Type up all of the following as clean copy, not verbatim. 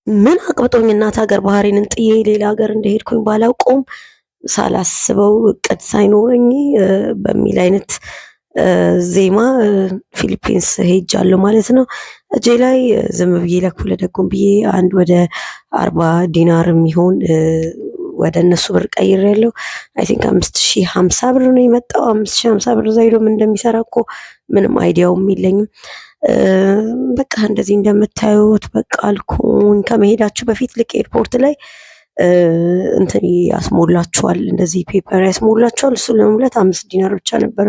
ምን አቅብጦኝ እናት ሀገር ባህሬንን ጥዬ ሌላ ሀገር እንደሄድኩኝ ባላውቀውም ሳላስበው እቅድ ሳይኖረኝ በሚል አይነት ዜማ ፊሊፒንስ ሄጃለሁ ማለት ነው። እጄ ላይ ዝም ብዬ ለክፉ ለደጉም ብዬ አንድ ወደ 40 ዲናር የሚሆን ወደ እነሱ ብር ቀይሬያለሁ። አይ ቲንክ 5050 ብር ነው የመጣው። 5050 ብር እዛ ሄዶ ምን እንደሚሰራ እኮ ምንም አይዲያውም የለኝም። በቃ እንደዚህ እንደምታዩት በቃ አልኩኝ። ከመሄዳችሁ በፊት ልክ ኤርፖርት ላይ እንትን ያስሞላችኋል፣ እንደዚህ ፔፐር ያስሞላችኋል። እሱን ለመሙላት 5 ዲናር ብቻ ነበር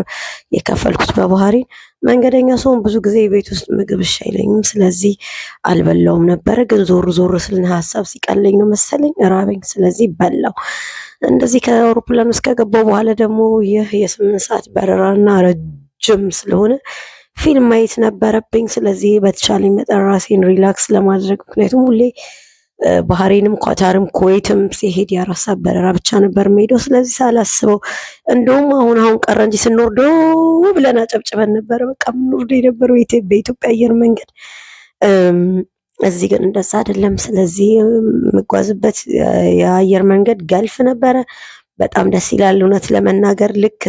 የከፈልኩት በባህሬን። መንገደኛ ሰውን ብዙ ጊዜ ቤት ውስጥ ምግብ እሺ አይለኝም፣ ስለዚህ አልበላውም ነበረ። ግን ዞር ዞር ስል ሀሳብ ሲቀለኝ ነው መሰለኝ ራበኝ፣ ስለዚህ በላው። እንደዚህ ከአውሮፕላን ውስጥ ከገባው በኋላ ደግሞ ይህ የ8 ሰዓት በረራና ረጅም ስለሆነ ፊልም ማየት ነበረብኝ። ስለዚህ በተቻለኝ መጠን ራሴን ሪላክስ ለማድረግ ምክንያቱም ሁሌ ባህሬንም ኳታርም ኩዌትም ሲሄድ የ4 ሰዓት በረራ ብቻ ነበር የምሄደው። ስለዚህ ሳላስበው እንደውም አሁን ቀረ እንጂ ስንወርዶ ብለን አጨብጭበን ነበረ በቃ የምንወርዶ የነበረው በኢትዮጵያ አየር መንገድ። እዚህ ግን እንደዛ አይደለም። ስለዚህ የምጓዝበት የአየር መንገድ ገልፍ ነበረ። በጣም ደስ ይላል እውነት ለመናገር። ልክ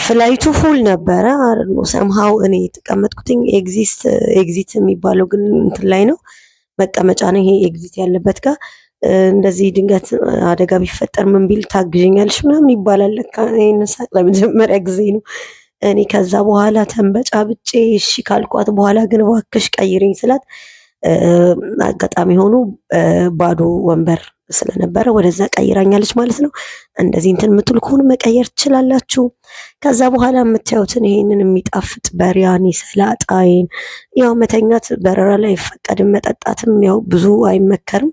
ፍላይቱ ፉል ነበረ አርኖ ሰምሃው እኔ የተቀመጥኩትኝ ኤግዚት የሚባለው ግን እንትን ላይ ነው መቀመጫ ነው። ይሄ ኤግዚት ያለበት ጋር እንደዚህ ድንገት አደጋ ቢፈጠር ምን ቢል ታግዥኛለሽ ምናምን ይባላል። ይሄንን ሳቅ ለመጀመሪያ ጊዜ ነው እኔ። ከዛ በኋላ ተንበጫብጬ እሺ ካልኳት በኋላ ግን እባክሽ ቀይረኝ ስላት አጋጣሚ ሆኖ ባዶ ወንበር ስለነበረ ወደዛ ቀይራኛለች ማለት ነው። እንደዚህ እንትን የምትሉ ከሆነ መቀየር ትችላላችሁ። ከዛ በኋላ የምታዩትን ይሄንን የሚጣፍጥ በሪያኒ ሰላጣይን፣ ያው መተኛት በረራ ላይ አይፈቀድም፣ መጠጣትም ያው ብዙ አይመከርም።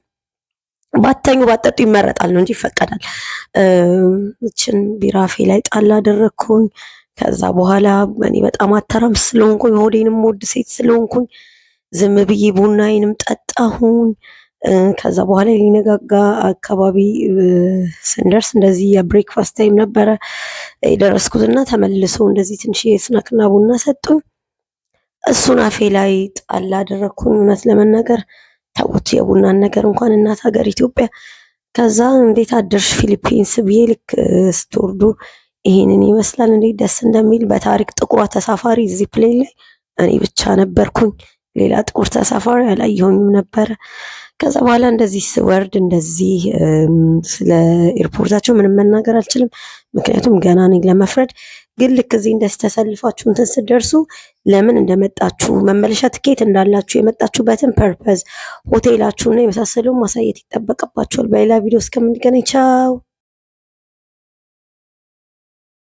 ባተኙ ባጠጡ ይመረጣል ነው እንጂ ይፈቀዳል። እችን ቢራፌ ላይ ጣል አደረግኩኝ። ከዛ በኋላ እኔ በጣም አተራም ስለሆንኩኝ ሆዴንም ወድ ሴት ስለሆንኩኝ ዝም ብዬ ቡናዬንም ጠጣሁኝ። ከዛ በኋላ ሊነጋጋ አካባቢ ስንደርስ እንደዚህ የብሬክፋስት ታይም ነበረ የደረስኩትና ተመልሰው እንደዚህ ትንሽ ስናክና ቡና ሰጡኝ። እሱን አፌ ላይ ጣል አደረግኩኝ። እውነት ለመናገር ተውት የቡናን ነገር እንኳን እናት ሀገር ኢትዮጵያ። ከዛ እንዴት አደርሽ ፊሊፒንስ ብዬ ልክ ስትወርዱ ይሄንን ይመስላል። እንዴት ደስ እንደሚል በታሪክ ጥቁሯ ተሳፋሪ እዚህ ፕሌን ላይ እኔ ብቻ ነበርኩኝ። ሌላ ጥቁር ተሳፋሪ አላየሁኝም ነበረ። ከዛ በኋላ እንደዚህ ስወርድ እንደዚህ ስለ ኤርፖርታቸው ምንም መናገር አልችልም፣ ምክንያቱም ገና ነኝ ለመፍረድ። ግን ልክ እዚህ እንደዚህ ተሰልፋችሁ እንትን ስትደርሱ ለምን እንደመጣችሁ መመለሻ ትኬት እንዳላችሁ የመጣችሁበትን ፐርፐዝ ሆቴላችሁና የመሳሰለውን ማሳየት ይጠበቅባችኋል። በሌላ ቪዲዮ እስከምንገናኝ ቻው።